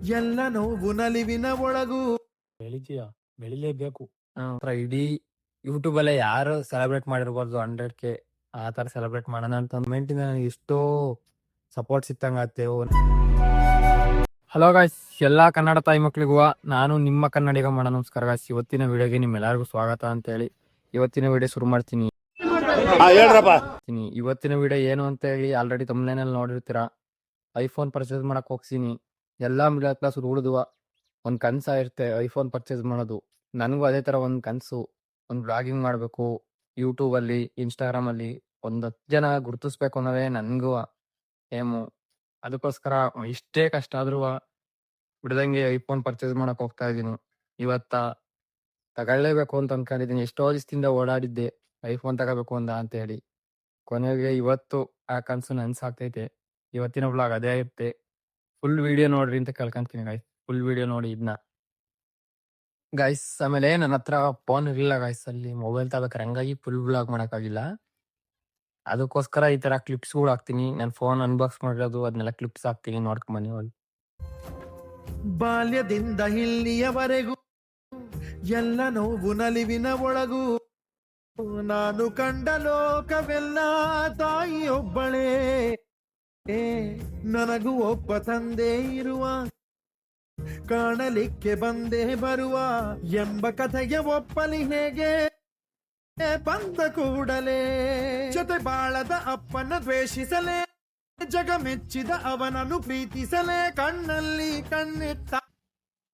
ಎಲ್ಲ ನೋವು ನಲಿವಿನ ಒಳಗೂ ಬೆಳಿತೀಯ ಬೆಳಿಲೇಬೇಕು. ಇಡೀ ಯೂಟ್ಯೂಬ್ ಅಲ್ಲೇ ಯಾರು ಸೆಲೆಬ್ರೇಟ್ ಮಾಡಿರ್ಬಾರ್ದು 100K ಆ ತರ ಸೆಲೆಬ್ರೇಟ್ ಮಾಡೋಣ ಅಂತ ಕಮೆಂಟಿಂದ ನನಗೆ ಎಷ್ಟೋ ಸಪೋರ್ಟ್ ಸಿಕ್ಕಂಗಾತ್ತೆ. ಹಲೋ ಗಾಯ್ಸ್, ಎಲ್ಲಾ ಕನ್ನಡ ತಾಯಿ ಮಕ್ಳಿಗೂ ನಾನು ನಿಮ್ಮ ಕನ್ನಡಿಗ ಮಾಡ ನಮಸ್ಕಾರ ಗಾಯ್ಸ್. ಇವತ್ತಿನ ವಿಡಿಯೋಗೆ ನಿಮ್ಮೆಲ್ಲರಿಗೂ ಸ್ವಾಗತ ಅಂತ ಹೇಳಿ ಇವತ್ತಿನ ವಿಡಿಯೋ ಶುರು ಮಾಡ್ತೀನಿ. ಇವತ್ತಿನ ವಿಡಿಯೋ ಏನು ಅಂತ ಹೇಳಿ ಆಲ್ರೆಡಿ ತಮ್ನೇನಲ್ಲಿ ನೋಡಿರ್ತೀರಾ. ಐಫೋನ್ ಪರ್ಚೇಸ್ ಮಾಡಕ್ ಹೋಗ್ತೀನಿ. ಎಲ್ಲಾ ಮಿಡಲ್ ಕ್ಲಾಸ್ ಹುಡುಗರು ಒಂದ್ ಕನ್ಸಾಗಿರುತ್ತೆ ಐಫೋನ್ ಪರ್ಚೇಸ್ ಮಾಡೋದು. ನನಗೂ ಅದೇ ತರ ಒಂದ್ ಕನ್ಸು, ಒಂದ್ ಬ್ಲಾಗಿಂಗ್ ಮಾಡ್ಬೇಕು ಯೂಟ್ಯೂಬ್ ಅಲ್ಲಿ, ಇನ್ಸ್ಟಾಗ್ರಾಮ್ ಅಲ್ಲಿ ಒಂದ್ 10 ಜನ ಗುರುತಿಸ್ಬೇಕು ಅನ್ನೋದೇ ನನ್ಗೂ ಏಮು. ಅದಕ್ಕೋಸ್ಕರ ಇಷ್ಟೇ ಕಷ್ಟ ಆದ್ರೂ ಬಿಡದಂಗೆ ಐಫೋನ್ ಪರ್ಚೇಸ್ ಮಾಡಕ್ ಹೋಗ್ತಾ ಇದೀನಿ. ಇವತ್ತ ತಗೊಳ್ಳೇಬೇಕು ಅಂತ ಅನ್ಕೊಂಡಿದೀನಿ. ಎಷ್ಟೋ ದಿವಸದಿಂದ ಓಡಾಡಿದ್ದೆ ಐಫೋನ್ ತಗೋಬೇಕು ಅಂತ ಹೇಳಿ. ಕೊನೆಗೆ ಇವತ್ತು ಆ ಕನ್ಸು ನನ್ಸಾಗ್ತೈತೆ. ಇವತ್ತಿನ ಬ್ಲಾಗ್ ಅದೇ ಇರುತ್ತೆ. ಫುಲ್ ವಿಡಿಯೋ ನೋಡ್ರಿ ಅಂತ ಕೇಳ್ಕೊಂತೀನಿ ಗೈಸ್. ಫುಲ್ ವಿಡಿಯೋ ನೋಡಿ ಇದನ್ನ ಗೈಸ್. ಆಮೇಲೆ ನನ್ನ ಹತ್ರ ಫೋನ್ ಇರಲಿಲ್ಲ ಗೈಸ್, ಅಲ್ಲಿ ಮೊಬೈಲ್ ತಗೋಬೇಕಾರೆ, ಹಂಗಾಗಿ ಫುಲ್ ಬ್ಲಾಗ್ ಮಾಡಕ್ಕಾಗಿಲ್ಲ. ಅದಕ್ಕೋಸ್ಕರ ಈ ತರ ಕ್ಲಿಪ್ಸ್ ಗಳು ಹಾಕ್ತೀನಿ. ನಾನು ಫೋನ್ ಅನ್ಬಾಕ್ಸ್ ಮಾಡಿರೋದು ಅದನ್ನೆಲ್ಲ ಕ್ಲಿಪ್ಸ್ ಹಾಕ್ತೀನಿ, ನೋಡ್ಕೊಂಡ್ ಬನ್ನಿ ಹೋಗಿ. ಬಾಲ್ಯದಿಂದ ಇಲ್ಲಿಯವರೆಗೂ ಎಲ್ಲ ನೋವು ನಲಿವಿನ ಒಳಗೂ ನಾನು ಕಂಡ ಲೋಕವೆಲ್ಲ ತಾಯಿಯೊಬ್ಬಳೇ, ನನಗೂ ಒಬ್ಬ ತಂದೆ ಇರುವ, ಕಾಣಲಿಕ್ಕೆ ಬಂದೇ ಬರುವ ಎಂಬ ಕಥೆಯ ಒಪ್ಪಲಿ ಹೇಗೆ ಬಂದ ಕೂಡಲೇ, ಜೊತೆ ಬಾಳದ ಅಪ್ಪನ ದ್ವೇಷಿಸಲೇ, ಜಗ ಮೆಚ್ಚಿದ ಅವನನ್ನು ಪ್ರೀತಿಸಲೇ, ಕಣ್ಣಲ್ಲಿ ಕಣ್ಣಿಟ್ಟ.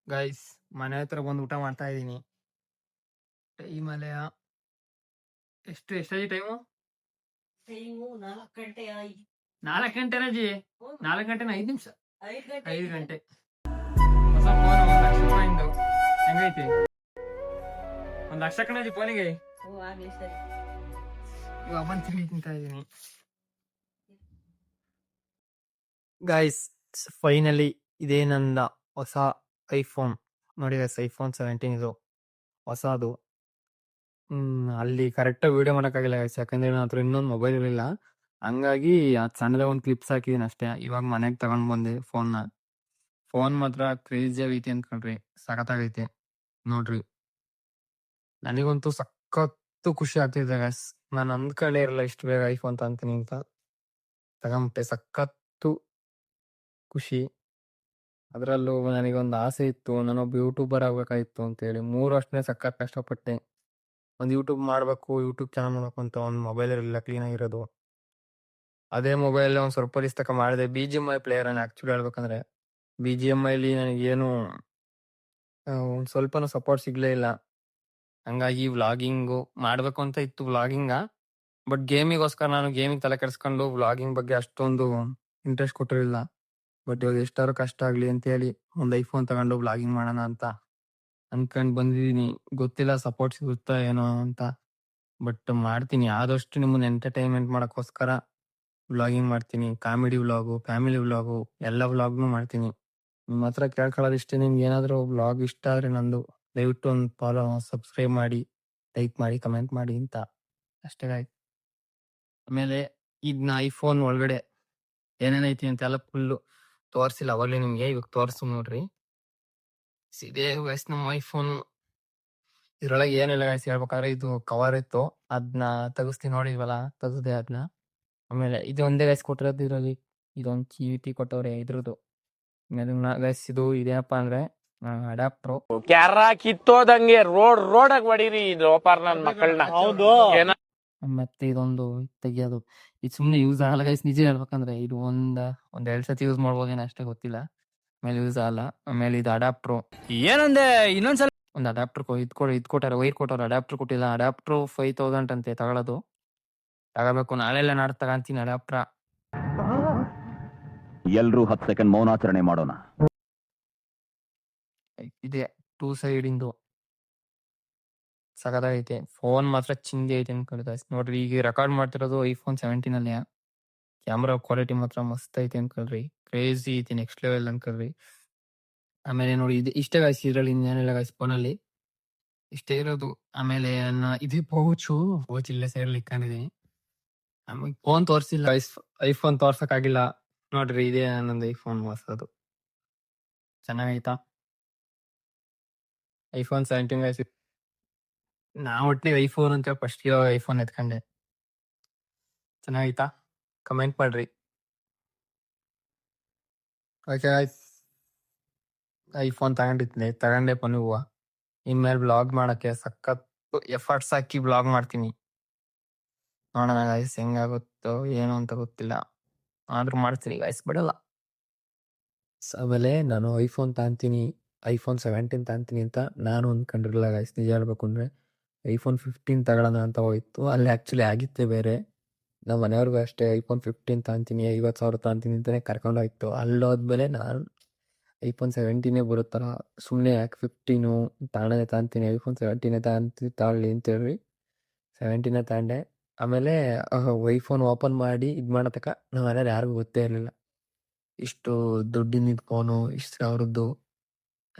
ಗೈಸ್, ಮನೆ ಹತ್ರ ಬಂದು ಊಟ ಮಾಡ್ತಾ ಇದೀನಿ. ಟೈಮ್ ಅಲ್ಲೇ ಎಷ್ಟಾಗಿ ಟೈಮು? 4 ಗಂಟೆ ರಜಿ. 4 ಗಂಟೆನ 5 ನಿಮಿಷ. 5 ಗಂಟೆ. ಹೊಸ ಫೋನ್ 1 ಲಕ್ಷ ರೂಪಾಯಿಂದು. ಹೆಂಗೈತಿ? 1 ಲಕ್ಷ ಕಣಜಿ ಫೋನಿಗೆ. ಇವಾಗ ಬಂದು ತಿಂತಾ ಇದೀನಿ ಗೈಸ್. ಫೈನಲಿ ಇದೇ ನನ್ನ ಹೊಸ ಐಫೋನ್. ನೋಡಿ ಗೈಸ್, ಐಫೋನ್ 17 ಇದು ಹೊಸದು. ಅಲ್ಲಿ ಕರೆಕ್ಟಾಗಿ ವಿಡಿಯೋ ಮಾಡೋಕ್ಕಾಗಿಲ್ಲ ಗೈಸ್, ಯಾಕಂದ್ರೆ ನನ್ನ ಹತ್ರ ಇನ್ನೊಂದು ಮೊಬೈಲ್ ಇರಲಿಲ್ಲ. ಹಂಗಾಗಿ ಸಣ್ಣದೇ ಒಂದು ಕ್ಲಿಪ್ಸ್ ಹಾಕಿದೀನಿ ಅಷ್ಟೇ. ಇವಾಗ ಮನೆಗೆ ತಗೊಂಡ್ ಬಂದೆ ಫೋನ್ನ. ಫೋನ್ ಮಾತ್ರ ಕ್ರೇಜಿ ಆಗೈತಿ ಅನ್ಕೊಂಡ್ರಿ, ಸಖತ್ತಾಗೈತೆ ನೋಡ್ರಿ. ನನಗಂತೂ ಸಖತ್ತು ಖುಷಿ ಆಗ್ತಿದೆ ಗೈಸ್. ನಾನು ಅಂದ್ಕೊಂಡೇ ಇರಲ್ಲ ಇಷ್ಟು ಬೇಗ ಐಫೋನ್ ತಂತೀನಿ ಅಂತ. ತಗೊಂಬಿಟ್ಟೆ, ಸಖತ್ತು ಖುಷಿ. ಅದರಲ್ಲೂ ನನಗೊಂದು ಆಸೆ ಇತ್ತು, ನಾನೊಬ್ಬ ಯೂಟ್ಯೂಬರ್ ಆಗ್ಬೇಕಾಗಿತ್ತು ಅಂತೇಳಿ. 3 ವರ್ಷನೇ ಸಖತ್ ಕಷ್ಟಪಟ್ಟೆ. ಒಂದು ಯೂಟ್ಯೂಬ್ ಮಾಡಬೇಕು, ಯೂಟ್ಯೂಬ್ ಚಾನಲ್ ಮಾಡಬೇಕು ಅಂತ. ಒಂದು ಮೊಬೈಲ್ ಇರಲಿಲ್ಲ ಕ್ಲೀನ್ ಆಗಿರೋದು. ಅದೇ ಮೊಬೈಲ್ ಒಂದು ಸ್ವಲ್ಪ ದಿವಸ ತಕ ಮಾಡಿದೆ. BGMI ಪ್ಲೇಯರ್ ಅನ್ನು ಆಕ್ಚುಲಿ ಹೇಳ್ಬೇಕಂದ್ರೆ BGMIಲಿ ನನಗೇನು ಒಂದು ಸ್ವಲ್ಪನೂ ಸಪೋರ್ಟ್ ಸಿಗ್ಲೇ ಇಲ್ಲ. ಹಂಗಾಗಿ ವ್ಲಾಗಿಂಗು ಮಾಡಬೇಕು ಅಂತ ಇತ್ತು, ವ್ಲಾಗಿಂಗ. ಬಟ್ ಗೇಮಿಗೋಸ್ಕರ ನಾನು ಗೇಮಿಗೆ ತಲೆ ಕೆಡಿಸ್ಕೊಂಡು ವ್ಲಾಗಿಂಗ್ ಬಗ್ಗೆ ಅಷ್ಟೊಂದು ಇಂಟ್ರೆಸ್ಟ್ ಕೊಟ್ಟಿರಲಿಲ್ಲ. ಬಟ್ ಇವಾಗ ಎಷ್ಟಾದ್ರು ಕಷ್ಟ ಆಗಲಿ ಅಂತೇಳಿ ಒಂದು ಐಫೋನ್ ತಗೊಂಡು ವ್ಲಾಗಿಂಗ್ ಮಾಡೋಣ ಅಂತ ಅನ್ಕೊಂಡು ಬಂದಿದ್ದೀನಿ. ಗೊತ್ತಿಲ್ಲ ಸಪೋರ್ಟ್ ಸಿಗುತ್ತಾ ಏನೋ ಅಂತ, ಬಟ್ ಮಾಡ್ತೀನಿ. ಆದಷ್ಟು ನಿಮ್ಮನ್ನ ಎಂಟರ್ಟೈನ್ಮೆಂಟ್ ಮಾಡೋಕ್ಕೋಸ್ಕರ ವ್ಲಾಗಿಂಗ್ ಮಾಡ್ತೀನಿ. ಕಾಮಿಡಿ ವ್ಲಾಗು, ಫ್ಯಾಮಿಲಿ ವ್ಲಾಗು, ಎಲ್ಲ ವ್ಲಾಗ್ನು ಮಾಡ್ತೀನಿ. ನಿಮ್ಮ ಹತ್ರ ಕೇಳ್ಕೊಳ್ಳೋದು ಇಷ್ಟೇ, ನಿಮ್ಗೆ ಏನಾದರೂ ವ್ಲಾಗ್ ಇಷ್ಟ ಆದರೆ ನಂದು ದಯವಿಟ್ಟು ಒಂದು ಫಾಲೋ, ಸಬ್ಸ್ಕ್ರೈಬ್ ಮಾಡಿ, ಲೈಕ್ ಮಾಡಿ, ಕಮೆಂಟ್ ಮಾಡಿ ಅಂತ ಅಷ್ಟೇ ಆಯ್ತು. ಆಮೇಲೆ ಇದನ್ನ ಐಫೋನ್ ಒಳಗಡೆ ಏನೇನೈತಿ ಅಂತೆಲ್ಲ ಫುಲ್ಲು ತೋರಿಸಿಲ್ಲ ಅವಾಗಲೇ ನಿಮಗೆ, ಇವಾಗ ತೋರಿಸು ನೋಡ್ರಿ. ಇದೇ ಗೈಸ್ ನಮ್ಮ ಐಫೋನ್. ಇದ್ರೊಳಗೆ ಏನಿಲ್ಲ ಗೈಸ್, ಹೇಳ್ಬೇಕಾದ್ರೆ ಇದು ಕವರ್ ಇತ್ತು, ಅದನ್ನ ತೆಗಿಸ್ತೀನಿ ನೋಡಿದ್ವಲ್ಲ, ತೆಗೆದೆ ಅದನ್ನ. ಆಮೇಲೆ ಇದು ಒಂದೇ ಗೈಸ್ ಕೊಟ್ಟಿರೋದು ಇದರಲ್ಲಿ. ಇದೊಂದು ಚೀಟಿ ಕೊಟ್ಟವ್ರೆ ಇದ್ರದ್ದು. ಗೈಸ್ ಇದು ಇದೇನಪ್ಪ ಅಂದ್ರೆ ಅಡಾಪ್ಟ್ರು. ಕ್ಯಾರ ಕಿತ್ತೋದಂಗೆ ರೋಡಾಗ ಹೊಡೀರಿ ಲೋಪಾರ್ ನನ್ ಮಕ್ಕಳನ್ನ. ಹೌದು. ಮತ್ತೆ ಇದೊಂದು ತೆಗಿಯೋದು, ಇದು ಸುಮ್ನೆ ಯೂಸ್ ಆಗಲ್ಲ ಗೈಸ್. ನಿಜ ಹೇಳ್ಬೇಕಂದ್ರೆ ಇದು ಒಂದ್ 2 ಸತಿ ಯೂಸ್ ಮಾಡ್ಬೋದೇನೋ ಅಷ್ಟೇ, ಗೊತ್ತಿಲ್ಲ. ಆಮೇಲೆ ಯೂಸ್ ಆಗಲ್ಲ. ಆಮೇಲೆ ಇದು ಅಡಾಪ್ಟ್ರು. ಏನಂದೆ ಇನ್ನೊಂದ್ಸಲ? ಒಂದು ಅಡಾಪ್ಟರ್ ಇದ್ ಕೊಟ್ಟಾರೆ, ವೈರ್ ಕೊಟ್ಟವ್ರು, ಅಡಾಪ್ಟರ್ ಕೊಟ್ಟಿಲ್ಲ. ಅಡಾಪ್ಟರ್ 5000 ಅಂತೆ ತಗೊಳ್ಳೋದು. ತಗೋಬೇಕು, ನಾಳೆಲ್ಲ ನಾಡ್ದು ತಗೊಂತೀನಿ ಅಡಾಪ್ಟ್ರ. ಎಲ್ರೂ 10 ಸೆಕೆಂಡ್ ಮೌನಾಚರಣೆ ಮಾಡೋಣ. ಇದೆ 2 ಸೈಡ್ ಇಂದು ಸಖತ್ತಾಗೈತೆ. ಫೋನ್ ಮಾತ್ರ ಚಿಂದಿ ಐತೆ ಅನ್ಕೊಳ್ತಾ ನೋಡ್ರಿ. ಈಗ ರೆಕಾರ್ಡ್ ಮಾಡ್ತಿರೋದು ಐಫೋನ್ 17 ಅಲ್ಲೇ. ಕ್ಯಾಮ್ರಾ ಕ್ವಾಲಿಟಿ ಮಾತ್ರ ಮಸ್ತ್ ಐತೆ ಅನ್ಕೊಳ್ರಿ, ಕ್ರೇಜಿ ಐತಿ, ನೆಕ್ಸ್ಟ್ ಲೆವೆಲ್ ಅನ್ಕೊಳ್ರಿ. ಆಮೇಲೆ ನೋಡಿ ಇದು ಇಷ್ಟೇ ಗಾಯ್ಸ್, ಇದ್ರಲ್ಲಿ ಇನ್ನೇನಿಲ್ಲ ಗಾಯ್ಸ್, ಫೋನಲ್ಲಿ ಇಷ್ಟೇ ಇರೋದು. ಆಮೇಲೆ ಇದೇ ಪೌಚು ಇಲ್ಲೇ ಸೈಡ್ ಇಟ್ಕೊಂಡಿದೀನಿ. ಆಮೇಲೆ ಫೋನ್ ತೋರ್ಸಿಲ್ಲ ಗೈಸ್, ಐಫೋನ್ ತೋರ್ಸಕ್ ಆಗಿಲ್ಲ ನೋಡ್ರಿ. ಇದೇ ನಂದು ಐಫೋನ್ ಹೊಸದು. ಚೆನ್ನಾಗೈತಾ ಐಫೋನ್ 17 ಗೈಸ್. ನಾ ಒಟ್ಟಿಗೆ ಐಫೋನ್ ಅಂತ ಫಸ್ಟ್ ಇರೋ ಐಫೋನ್ ಎತ್ಕೊಂಡೆ. ಚೆನ್ನಾಗೈತಾ ಕಮೆಂಟ್ ಮಾಡ್ರಿ. ಓಕೆ ಗೈಸ್, ಐಫೋನ್ ತಗೊಂಡೆ ಪನು ಹೂವ. ಇನ್ಮೇಲೆ ಬ್ಲಾಗ್ ಮಾಡಕ್ಕೆ ಸಖತ್ತು ಎಫರ್ಟ್ಸ್ ಹಾಕಿ ಬ್ಲಾಗ್ ಮಾಡ್ತೀನಿ. ನೋಡೋಣ ಗೈಸ್ ಹೆಂಗಾಗುತ್ತೋ ಏನು ಅಂತ ಗೊತ್ತಿಲ್ಲ, ಆದ್ರೂ ಮಾಡ್ತೀನಿ ಗೈಸ್, ಬಿಡಲ್ಲ. ಆಮೇಲೆ ನಾನು ಐಫೋನ್ ತಗೊಂತೀನಿ, ಐಫೋನ್ 17 ತಗೊಂತೀನಿ ಅಂತ ನಾನು ಅಂದ್ಕೊಂಡಿರಲಿಲ್ಲ ಗೈಸ್. ನಿಜ ಹೇಳ್ಬೇಕು ಅಂದರೆ ಐಫೋನ್ 15 ತಗೊಳ್ಳೋಣ ಅಂತ ಹೋಯ್ತು. ಅಲ್ಲಿ ಆ್ಯಕ್ಚುಲಿ ಆಗಿತ್ತೆ ಬೇರೆ. ನಮ್ಮ ಮನೆಯವ್ರಿಗೂ ಅಷ್ಟೇ ಐಫೋನ್ 15 ತಗೊಂತೀನಿ, 50,000 ತಗೊಂತೀನಿ ಅಂತಲೇ ಕರ್ಕೊಂಡೋಯ್ತು. ಅಲ್ಲೋದ್ಮೇಲೆ ನಾನು ಐಫೋನ್ 17 ಬರುತ್ತಲ್ಲ, ಸುಮ್ಮನೆ ಯಾಕೆ 15 ತಗೊಂತೀನಿ, ಐಫೋನ್ 17 ತಗೊಳ್ಳಿ ಅಂತೇಳಿ 17 ತಗೊಂಡೆ. ಆಮೇಲೆ ಐಫೋನ್ ಓಪನ್ ಮಾಡಿ ಇದು ಮಾಡೋ ತನಕ ನಮ್ಮ ಮನೇಲಿ ಯಾರಿಗೂ ಗೊತ್ತೇ ಇರಲಿಲ್ಲ ಇಷ್ಟು ದುಡ್ಡಿನ ಫೋನು, ಇಷ್ಟು ಸಾವಿರದ್ದು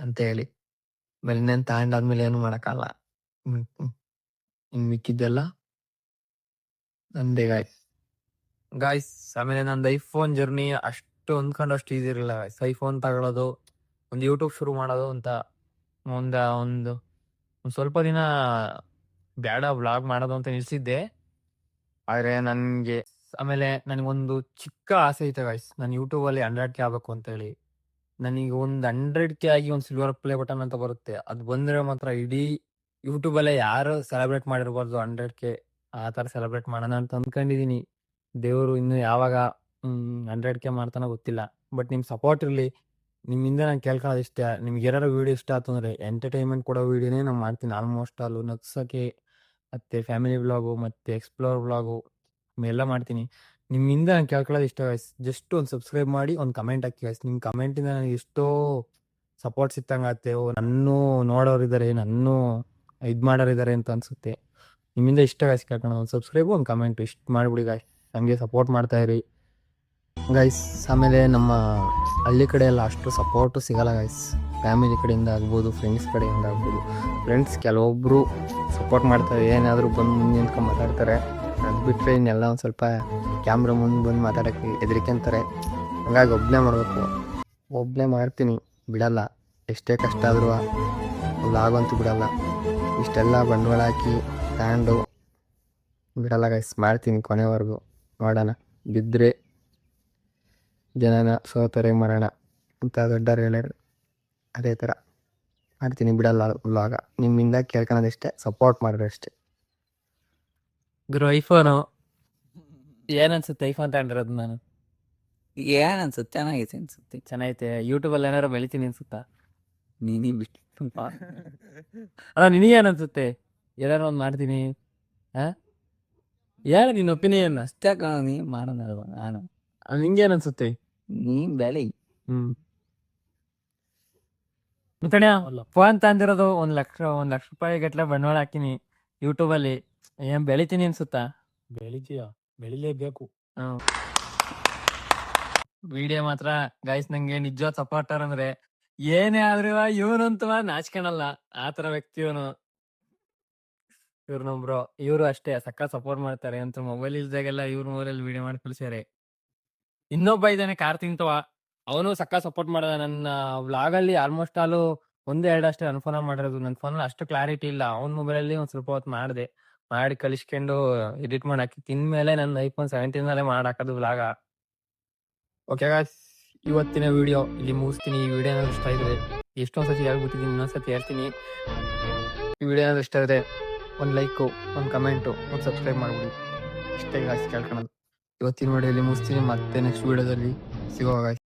ಅಂತ ಹೇಳಿ. ಆಮೇಲೆ ಇನ್ನೇನು ತಗೊಂಡಾದ್ಮೇಲೆ ಏನು ಮಾಡೋಕ್ಕಲ್ಲ. ಇನ್ನು ಮಿಕ್ಕಿದ್ದೆಲ್ಲ ನಂದೇ ಗಾಯ್ಸ್. ಆಮೇಲೆ ನಂದು ಐಫೋನ್ ಜರ್ನಿ ಅಷ್ಟು ಅಂದ್ಕೊಂಡಷ್ಟು ಈಸಿ ಇರಲಿಲ್ಲ ಗಾಯ್ಸ್. ಐಫೋನ್ ತಗೊಳ್ಳೋದು, ಒಂದು ಯೂಟ್ಯೂಬ್ ಶುರು ಮಾಡೋದು ಅಂತ ಒಂದು ಸ್ವಲ್ಪ ದಿನ ಬೇಡ ವ್ಲಾಗ್ ಮಾಡೋದು ಅಂತ ನಿಲ್ಸಿದ್ದೆ. ಆದರೆ ನನಗೆ ಆಮೇಲೆ ನನಗೊಂದು ಚಿಕ್ಕ ಆಸೆ ಐತೆ ಗಾಯ್ಸ್, ನಾನು ಯೂಟ್ಯೂಬಲ್ಲಿ 100K ಆಗಬೇಕು ಅಂತೇಳಿ. ನನಗೆ ಒಂದು 100K ಆಗಿ ಒಂದು ಸಿಲ್ವರ್ ಪ್ಲೇ ಬಟನ್ ಅಂತ ಬರುತ್ತೆ, ಅದು ಬಂದರೆ ಮಾತ್ರ ಇಡೀ ಯೂಟ್ಯೂಬಲ್ಲೇ ಯಾರು ಸೆಲೆಬ್ರೇಟ್ ಮಾಡಿರ್ಬಾರ್ದು 100K, ಆ ಥರ ಸೆಲೆಬ್ರೇಟ್ ಮಾಡೋಣ ಅಂತ ಅಂದ್ಕೊಂಡಿದ್ದೀನಿ. ದೇವರು ಇನ್ನು ಯಾವಾಗ 100K ಮಾಡ್ತಾನೋ ಗೊತ್ತಿಲ್ಲ. ಬಟ್ ನಿಮ್ಮ ಸಪೋರ್ಟ್ ಇರಲಿ. ನಿಮ್ಮಿಂದ ನಾನು ಕೇಳ್ಕೊಳ್ಳೋದು ಇಷ್ಟ, ನಿಮ್ಗೆ ಏನಾರು ವೀಡಿಯೋ ಇಷ್ಟ ಆಯ್ತು ಅಂದರೆ ಎಂಟರ್ಟೈನ್ಮೆಂಟ್ ಕೊಡೋ ವೀಡಿಯೋನೇ ನಾನು ಮಾಡ್ತೀನಿ ಆಲ್ಮೋಸ್ಟ್ ಆಲು. ನಗ್ಸೋಕ್ಕೆ ಮತ್ತು ಫ್ಯಾಮಿಲಿ ವ್ಲಾಗು ಮತ್ತು ಎಕ್ಸ್ಪ್ಲೋರ್ ವ್ಲಾಗು ಎಲ್ಲ ಮಾಡ್ತೀನಿ. ನಿಮ್ಮಿಂದ ನಾನು ಕೇಳ್ಕೊಳ್ಳೋದು ಇಷ್ಟ ಗೈಸ್. ಜಸ್ಟ್ ಒಂದು ಸಬ್ಸ್ಕ್ರೈಬ್ ಮಾಡಿ ಒಂದು ಕಮೆಂಟ್ ಹಾಕಿ ಗೈಸ್. ನಿಮ್ಮ ಕಮೆಂಟಿಂದ ನನಗೆ ಎಷ್ಟೋ ಸಪೋರ್ಟ್ ಸಿಕ್ಕಂಗೆ ಆಗುತ್ತೆ. ಓ ನನ್ನೂ ನೋಡೋರಿದ್ದಾರೆ, ನನ್ನೂ ಇದು ಮಾಡೋರಿದ್ದಾರೆ ಅಂತ ಅನಿಸುತ್ತೆ. ನಿಮ್ಮಿಂದ ಇಷ್ಟ ಗೈಸ್ ಕೇಳ್ಕೊಳ್ಳೋದು. ಒಂದು ಸಬ್ಸ್ಕ್ರೈಬು, ಒಂದು ಕಮೆಂಟು ಇಷ್ಟು ಮಾಡಿಬಿಡಿ ಗಾಯ್ಸ್. ನಮಗೆ ಸಪೋರ್ಟ್ ಮಾಡ್ತಾಯಿರಿ ಗೈಸ್. ಆಮೇಲೆ ನಮ್ಮ ಹಳ್ಳಿ ಕಡೆ ಎಲ್ಲ ಅಷ್ಟು ಸಪೋರ್ಟು ಸಿಗಲ್ಲ ಗೈಸ್. ಫ್ಯಾಮಿಲಿ ಕಡೆಯಿಂದ ಆಗ್ಬೋದು, ಫ್ರೆಂಡ್ಸ್ ಕಡೆಯಿಂದ ಆಗ್ಬೋದು. ಫ್ರೆಂಡ್ಸ್ ಕೆಲವೊಬ್ಬರು ಸಪೋರ್ಟ್ ಮಾಡ್ತಾರೆ, ಏನಾದರೂ ಬಂದು ಮುಂದೆ ನಿಂತ್ಕೊಂಡು ಮಾತಾಡ್ತಾರೆ. ಅದು ಬಿಟ್ಟರೆ ಇನ್ನೆಲ್ಲ ಒಂದು ಸ್ವಲ್ಪ ಕ್ಯಾಮ್ರಾ ಮುಂದೆ ಬಂದು ಮಾತಾಡೋಕ್ಕೆ ಹೆದರಿಕೆಂತಾರೆ. ಹಂಗಾಗಿ ಒಬ್ಬನೇ ಮಾಡಬೇಕು, ಒಬ್ಬನೇ ಮಾಡ್ತೀನಿ, ಬಿಡಲ್ಲ. ಎಷ್ಟೇ ಕಷ್ಟ ಆದರೂ ವ್ಲಾಗಂತೂ ಬಿಡಲ್ಲ. ಇಷ್ಟೆಲ್ಲ ಬಂಡವಾಳ ಹಾಕಿ ತಗೊಂಡು ಬಿಡಲ್ಲ ಗೈಸ್, ಮಾಡ್ತೀನಿ ಕೊನೆವರೆಗೂ. ನೋಡೋಣ, ಬಿದ್ದರೆ ಜನನ ಸೋತರೆ ಮರಣ ಅಂತ ದೊಡ್ಡವ್ರು ಹೇಳ್ಯಾರ, ಅದೇ ಥರ ಮಾಡ್ತೀನಿ, ಬಿಡಲ್ಲ ವ್ಲಾಗ. ನಿಮ್ಮಿಂದ ಕೇಳ್ಕೊಳೋದಷ್ಟೇ, ಸಪೋರ್ಟ್ ಮಾಡಿದ್ರೆ ಅಷ್ಟೇ. ಗುರು ಐಫೋನು ಏನನ್ಸುತ್ತೆ? ಐಫೋನ್ ತಗೊಂಡಿರೋದು ನಾನು ಏನ್ ಅನ್ಸುತ್ತೆ? ಚೆನ್ನಾಗೈತೆ ಅನ್ಸುತ್ತೆ. ಚೆನ್ನಾಗೈತೆ. ಯೂಟ್ಯೂಬಲ್ಲಿ ಏನಾರು ಬೆಳಿತೀನಿ ಅನ್ಸುತ್ತಾ? ನೀನೇ ಬಿಟ್ಟು ಅಲ್ಲ ನಿನಗೇನು ಅನ್ಸುತ್ತೆ? ಏನಾರು ಒಂದು ಮಾಡ್ತೀನಿ ಹೇಳ ನಿನ್ನ ಒಪಿನಿಯನ್. ಅಷ್ಟೇ ಕಣ, ನೀ ಮಾಡೋದಲ್ವ ನಾನು. ನಿಂಗೇನು ಅನ್ಸುತ್ತೆ? ನೀ ಬೆಳಿ. ಮುತ್ತಣ್ಣ ಫೋನ್ ತಂದಿರೋದು 1 ಲಕ್ಷ ರೂಪಾಯಿ ಗಟ್ಲೆ ಬಂಡವಾಳ ಹಾಕಿನಿ ಯೂಟ್ಯೂಬಲ್ಲಿ. ಏನ್ ಬೆಳಿತೀನಿ ಅನ್ಸುತ್ತಾ? ಬೆಳಿತೀಯ, ಬೆಳಿಲೇಬೇಕು. ವಿಡಿಯೋ ಮಾತ್ರ ಗೈಸ್ ನಂಗೆ ನಿಜವಾದ ಸಪೋರ್ಟರ್ ಅಂದ್ರೆ ಏನೇ ಆದ್ರೂ ಇವನಂತೂ ನಾಚ್ಕೊಳಲ್ಲ, ಆ ತರ ವ್ಯಕ್ತಿ ಇವನು. ಇವ್ರನ್ನೊಬ್ರು ಇವರು ಅಷ್ಟೇ ಸಕ್ಕ ಸಪೋರ್ಟ್ ಮಾಡ್ತಾರೆ ಅಂತ. ಮೊಬೈಲ್ ಇಲ್ದಾಗೆಲ್ಲ ಇವ್ರ ಮೊಬೈಲಲ್ಲಿ ವಿಡಿಯೋ ಮಾಡಿ ಕಳಿಸ್ಯಾರೆ. ಇನ್ನೊಬ್ಬ ಇದ್ದಾನೆ ಕಾರ್ತಿಂತವ, ಅವನು ಸಕ್ಕ ಸಪೋರ್ಟ್ ಮಾಡದ. ನನ್ನ ವ್ಲಾಗಲ್ಲಿ ಆಲ್ಮೋಸ್ಟ್ ಆಲು 1-2 ಅಷ್ಟೇ ಅನ್ಫಾಲೋ ಮಾಡಿರೋದು. ನನ್ನ ಫೋನಲ್ಲಿ ಅಷ್ಟು ಕ್ಲಾರಿಟಿ ಇಲ್ಲ. ಅವನ ಮೊಬೈಲಲ್ಲಿ ಒಂದು ಸ್ವಲ್ಪ ಹೊತ್ತು ಮಾಡಿ ಕಲಿಸ್ಕೊಂಡು ಎಡಿಟ್ ಮಾಡಿ ಹಾಕಿ ತಿಂದ್ಮೇಲೆ ನನ್ನ ಐಫೋನ್ 17 ಮಾಡಾಕೋದು ವ್ಲಾಗ. ಓಕೆ ಗಾಯ್ಸ್, ಇವತ್ತಿನ ವಿಡಿಯೋ ಇಲ್ಲಿ ಮುಗಿಸ್ತೀನಿ. ಈ ವಿಡಿಯೋ ಏನಾದ್ರು ಇಷ್ಟ ಇದ್ರೆ, ಎಷ್ಟೊಂದು ಸತಿ ಹೇಳ್ಬಿಟ್ಟಿದ್ದೀನಿ, ಇನ್ನೊಂದ್ಸತಿ ಹೇಳ್ತೀನಿ. ಈ ವಿಡಿಯೋ ಏನಾದ್ರು ಇಷ್ಟ ಇದ್ರೆ ಒಂದು ಲೈಕು, ಒಂದು ಕಮೆಂಟು, ಒಂದು ಸಬ್ಸ್ಕ್ರೈಬ್ ಮಾಡ್ಬಿಡಿ. ಇಷ್ಟೇ ಗಾಯ್ಸ್ ಕೇಳ್ಕೊಳೋದು. ಇವತ್ತಿನ ವಿಡಿಯೋ ಇಲ್ಲಿ ಮುಗಿಸ್ತೀನಿ. ಮತ್ತೆ ನೆಕ್ಸ್ಟ್ ವಿಡಿಯೋದಲ್ಲಿ ಸಿಗೋ ಗಾಯ್ಸ್.